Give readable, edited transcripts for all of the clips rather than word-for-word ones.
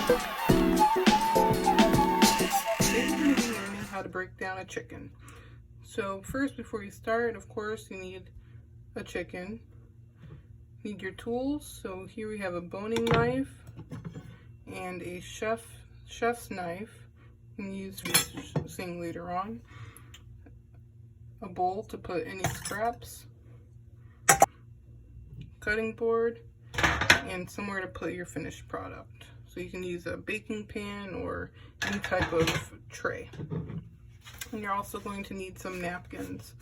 Today we're going to be learning how to break down a chicken. So first, before you start, of course, you need a chicken. You need your tools. So here we have a boning knife and a chef's knife. You can use this thing later on. A bowl to put any scraps, cutting board, and somewhere to put your finished product. So you can use a baking pan or any type of tray. And you're also going to need some napkins.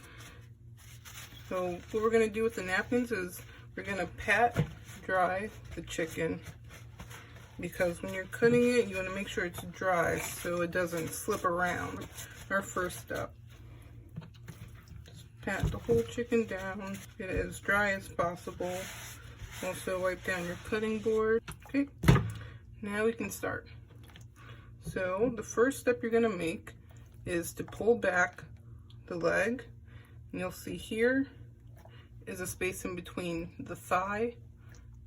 So what we're going to do with the napkins is we're going to pat dry the chicken, because when you're cutting it, you want to make sure it's dry so it doesn't slip around. Our first step. Just pat the whole chicken down, get it as dry as possible. Also wipe down your cutting board. Okay, now we can start. So the first step you're going to make is to pull back the leg. And you'll see here is a space in between the thigh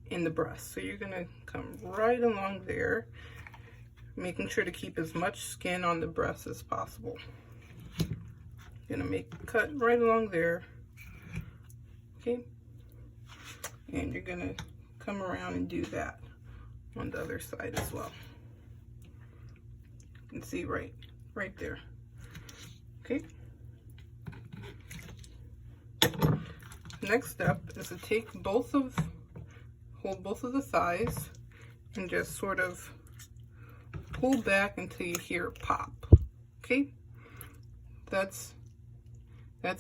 and the breast. So you're going to come right along there, making sure to keep as much skin on the breast as possible. You're going to make a cut right along there. Okay. And you're going to come around and do that on the other side as well. You can see right there. Okay. Next step is to take hold both of the thighs and just sort of pull back until you hear pop. Okay. That's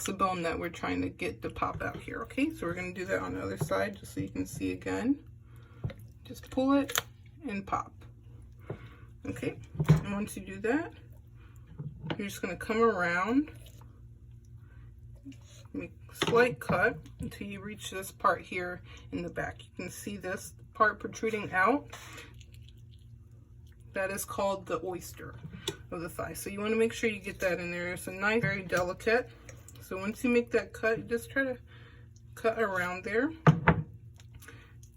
the bone that we're trying to get to pop out here. Okay, so we're going to do that on the other side just so you can see again. Just pull it and pop. Okay, and once you do that, you're just going to come around, make a slight cut until you reach this part here in the back. You can see this part protruding out. That is called the oyster of the thigh. So you want to make sure you get that in there. It's a knife, very delicate. So once you make that cut, just try to cut around there.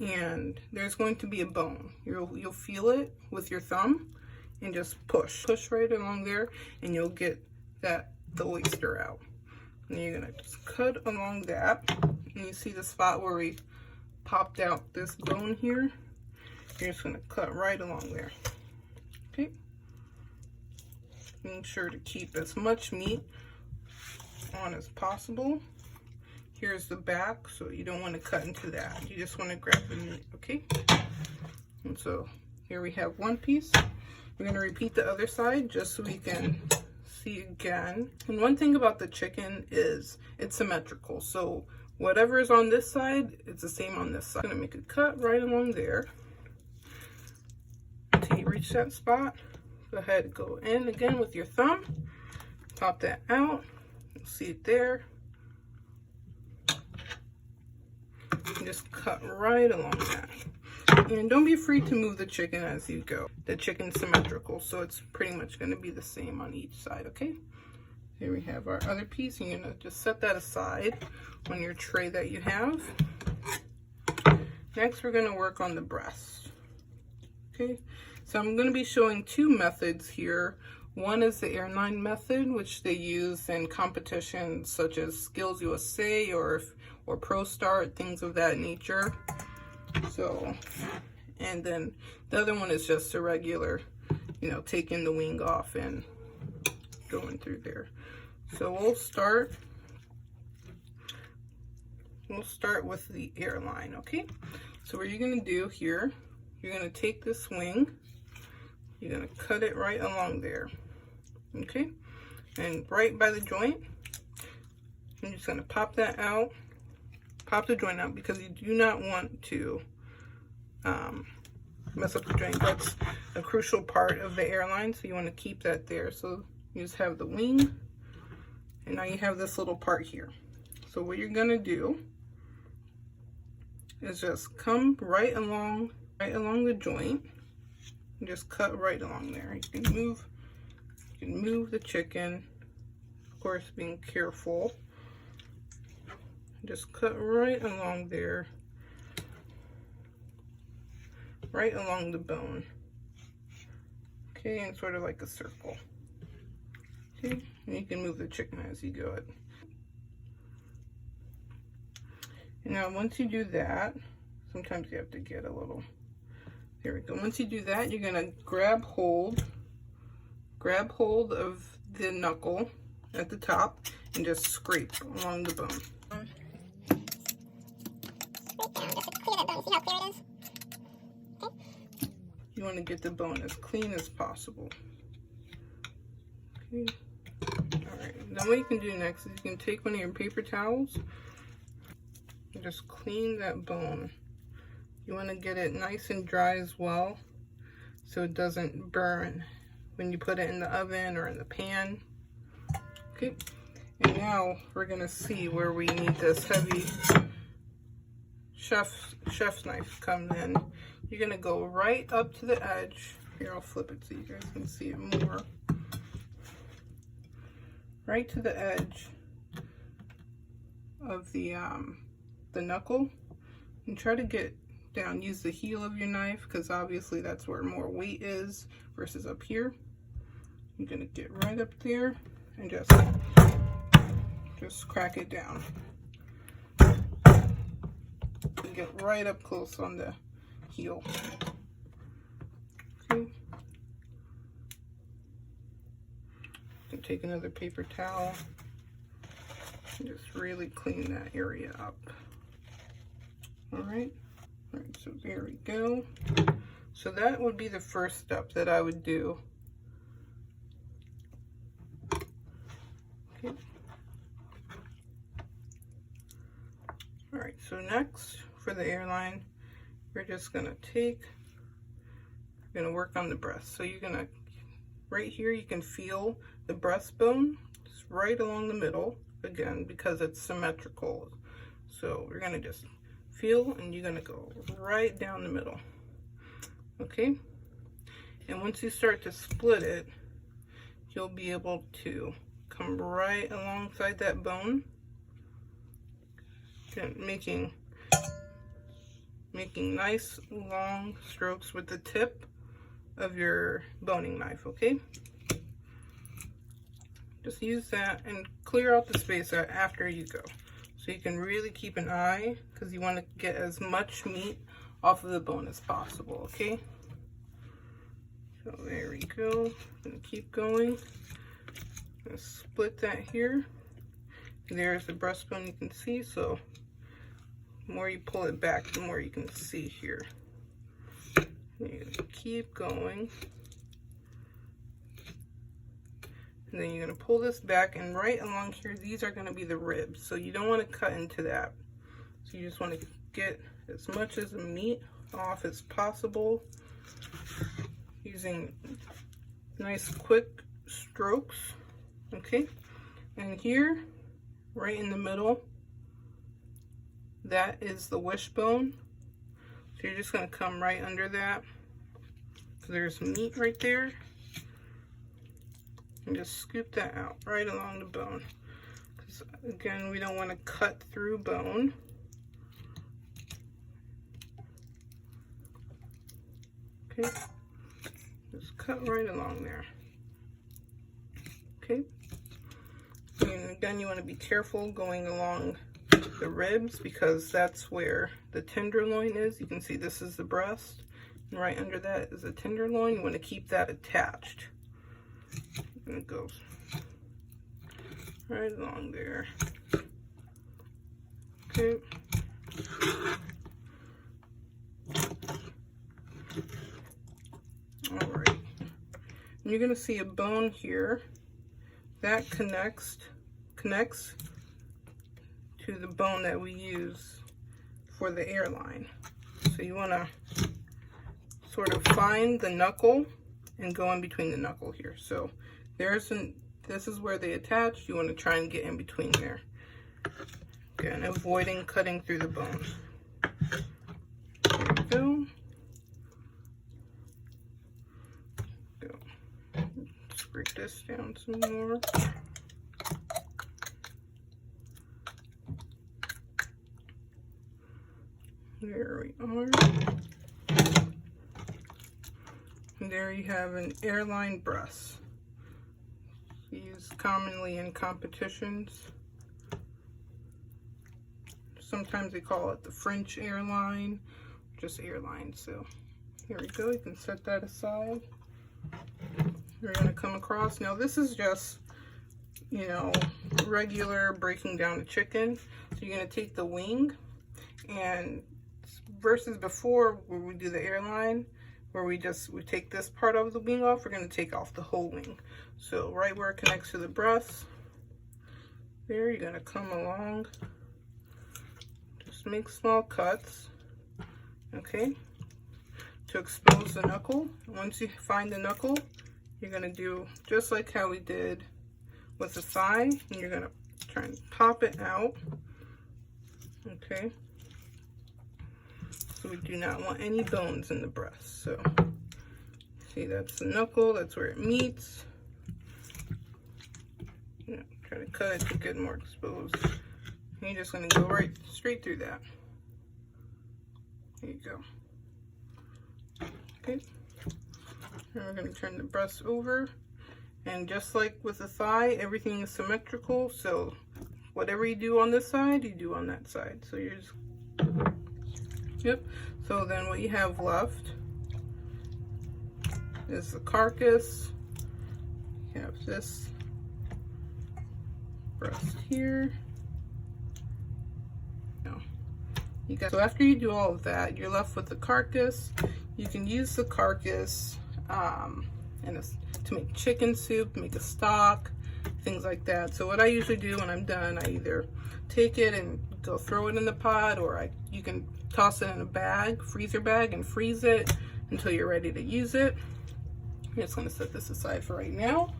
And there's going to be a bone. You'll feel it with your thumb and just push right along there, and you'll get the oyster out. And you're gonna just cut along that, and you see the spot where we popped out this bone here. You're just gonna cut right along there. Okay. Make sure to keep as much meat on as possible. Here's the back, so you don't want to cut into that. You just want to grab the meat, okay? And so here we have one piece. We're going to repeat the other side just so we can see again. And one thing about the chicken is it's symmetrical. So whatever is on this side, it's the same on this side. I'm going to make a cut right along there until you reach that spot. Go ahead, go in again with your thumb. Pop that out. You'll see it there. And just cut right along that. And don't be afraid to move the chicken as you go. The chicken's symmetrical, so it's pretty much going to be the same on each side, okay? Here we have our other piece. You're going to just set that aside on your tray that you have. Next, we're going to work on the breast. Okay, so I'm going to be showing two methods here. One is the Airlined method, which they use in competitions such as Skills USA or Pro Start, things of that nature. So, and then the other one is just a regular, taking the wing off and going through there. So we'll start with the Airline, okay? So what you're going to do here, you're going to take this wing, you're going to cut it right along there, okay? And right by the joint, I'm just going to pop that out, pop the joint out, because you do not want to mess up the joint. That's a crucial part of the Airline, so you want to keep that there. So you just have the wing, and now you have this little part here. So what you're going to do is just come right along the joint and just cut right along there. You can move the chicken, of course being careful. Just cut right along there, right along the bone. Okay, and sort of like a circle. Okay, and you can move the chicken as you go. And now once you do that, sometimes you have to get a little, there we go. Once you do that, you're gonna grab hold of the knuckle at the top and just scrape along the bone. You want to get the bone as clean as possible. Okay. Alright, then what you can do next is you can take one of your paper towels and just clean that bone. You want to get it nice and dry as well, so it doesn't burn when you put it in the oven or in the pan. Okay, and now we're gonna see where we need this heavy chef's knife comes in. You're gonna go right up to the edge. Here, I'll flip it so you guys can see it more. Right to the edge of the knuckle, and try to get down. Use the heel of your knife, because obviously that's where more weight is versus up here. You're gonna get right up there and just crack it down. And get right up close on the heel. Okay. And take another paper towel and just really clean that area up. Alright, so there we go. So that would be the first step that I would do. Okay. Alright, so next for the airline, we're just gonna work on the breast. So you're gonna, right here you can feel the breastbone. It's right along the middle, again, because it's symmetrical. So we're gonna just feel, and you're gonna go right down the middle. Okay? And once you start to split it, you'll be able to come right alongside that bone, making nice long strokes with the tip of your boning knife. Okay, just use that and clear out the space after you go, so you can really keep an eye, because you want to get as much meat off of the bone as possible. Okay, so there we go. I'm gonna keep going. I'm gonna split that here. There's the breastbone, you can see. So the more you pull it back, the more you can see here. You're gonna keep going, and then you're gonna pull this back, and right along here, these are gonna be the ribs. So you don't want to cut into that. So you just want to get as much of the meat off as possible using nice quick strokes. Okay, and here, right in the middle, that is the wishbone. So you're just going to come right under that. So there's meat right there. And just scoop that out right along the bone. Because again, we don't want to cut through bone. Okay. Just cut right along there. Okay. And again, you want to be careful going along the ribs, because that's where the tenderloin is. You can see this is the breast, and right under that is the tenderloin. You want to keep that attached, and it goes right along there. Okay. All right, and you're going to see a bone here that connects to the bone that we use for the airline. So you want to sort of find the knuckle and go in between the knuckle here. So this is where they attach. You want to try and get in between there. Again, avoiding cutting through the bone. There we go. Let's break this down some more. There we are. And And there you have an airline breast. Used commonly in competitions. Sometimes they call it the French airline, just airline. So here we go, you can set that aside. We're gonna come across, now this is just, you know, regular breaking down a chicken. So you're gonna take the wing, and versus before where we do the airline, where we take this part of the wing off, we're gonna take off the whole wing. So right where it connects to the breast, there, you're gonna come along. Just make small cuts, okay, to expose the knuckle. Once you find the knuckle, you're gonna do just like how we did with the thigh, and you're gonna try and pop it out, okay. So we do not want any bones in the breast. So see, that's the knuckle, that's where it meets. You know, try to cut it to get more exposed. And you're just gonna go right straight through that. There you go. Okay. And we're gonna turn the breast over. And just like with the thigh, everything is symmetrical. So whatever you do on this side, you do on that side. So you're just, yep. So then what you have left is the carcass. You have this breast here. So after you do all of that, you're left with the carcass. You can use the carcass to make chicken soup, make a stock, things like that. So what I usually do when I'm done, I either take it and go throw it in the pot, or you can toss it in a bag, freezer bag, and freeze it until you're ready to use it. I'm just going to set this aside for right now.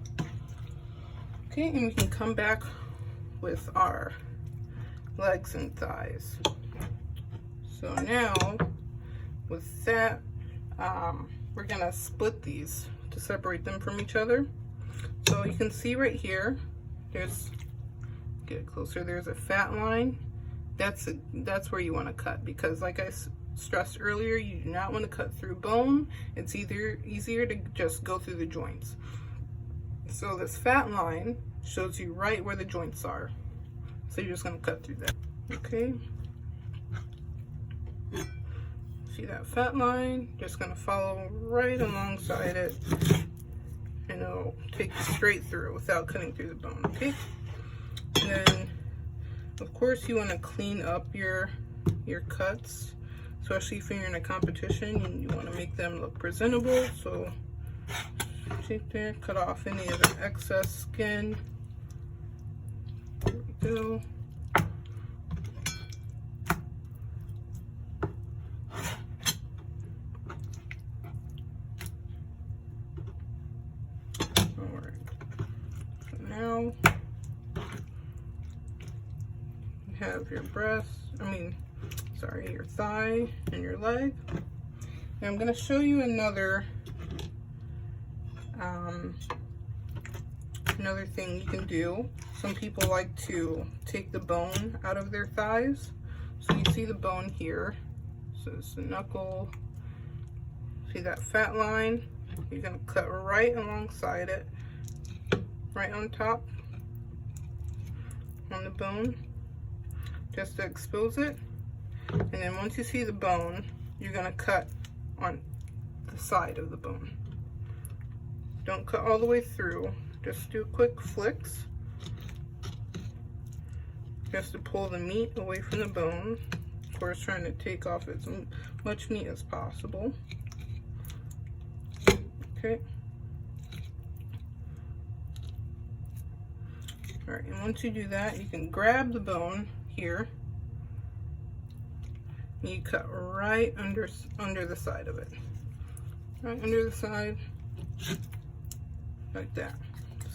Okay, and we can come back with our legs and thighs. So now, with that, we're gonna split these to separate them from each other. So you can see right here, there's, get it closer, there's a fat line. That's where you wanna cut, because like I stressed earlier, you do not wanna cut through bone. It's easier to just go through the joints. So this fat line shows you right where the joints are. So you're just gonna cut through that, okay? See that fat line? Just gonna follow right alongside it, and it'll take you straight through without cutting through the bone, okay? And then, of course, you wanna clean up your cuts, especially if you're in a competition and you wanna make them look presentable. So take there, cut off any of the excess skin. There we go. Now you have your breast, your thigh and your leg. And I'm going to show you another thing you can do. Some people like to take the bone out of their thighs. So you see the bone here. So it's the knuckle. See that fat line? You're going to cut right alongside it. Right on top on the bone, just to expose it. And then once you see the bone, you're gonna cut on the side of the bone. Don't cut all the way through, just do quick flicks just to pull the meat away from the bone. Of course, trying to take off as much meat as possible. Okay. All right, and once you do that, you can grab the bone here, and you cut right under the side of it. Right under the side, like that.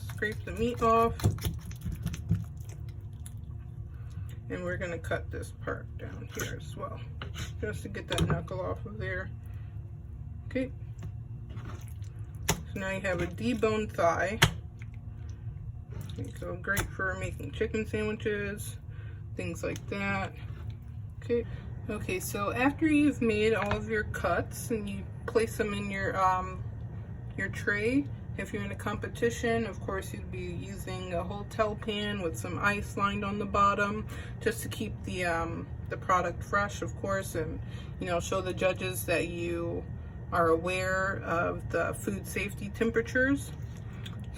Scrape the meat off, and we're gonna cut this part down here as well, just to get that knuckle off of there. Okay, so now you have a deboned thigh. So great for making chicken sandwiches, things like that. Okay, so after you've made all of your cuts and you place them in your your tray. If you're in a competition, of course, you'd be using a hotel pan with some ice lined on the bottom, just to keep the product fresh, of course, and, you know, show the judges that you are aware of the food safety temperatures.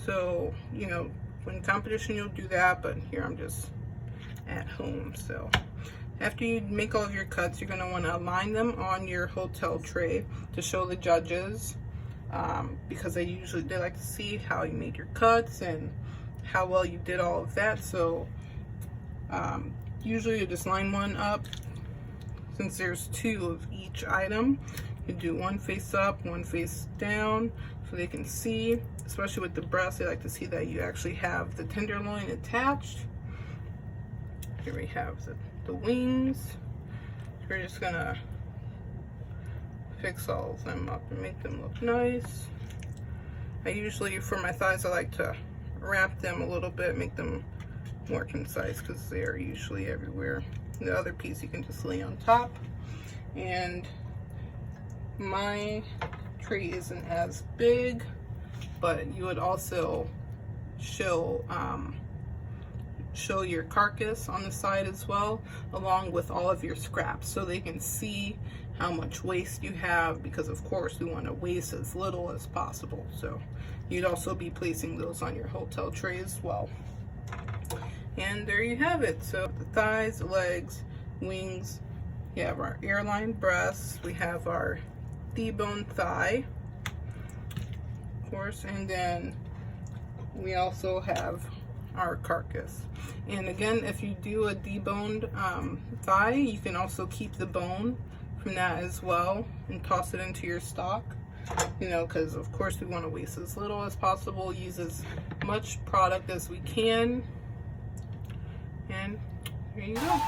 So, you know, when competition, you'll do that, but here I'm just at home. So after you make all of your cuts, you're going to want to align them on your hotel tray to show the judges, because they like to see how you made your cuts and how well you did all of that. So usually you just line one up. Since there's two of each item, you do one face up, one face down, so they can see, especially with the breast, they like to see that you actually have the tenderloin attached. Here we have the wings. We're just gonna fix all of them up and make them look nice. I usually, for my thighs, I like to wrap them a little bit, make them more concise, because they're usually everywhere. The other piece you can just lay on top. And my tray isn't as big, but you would also show your carcass on the side as well, along with all of your scraps, so they can see how much waste you have, because of course we want to waste as little as possible. So you'd also be placing those on your hotel tray as well. And there you have it. So the thighs, the legs, wings, we have our airline breasts, we have our deboned thigh, of course, and then we also have our carcass. And again, if you do a deboned thigh, you can also keep the bone from that as well and toss it into your stock, you know, because of course we want to waste as little as possible, use as much product as we can. And there you go.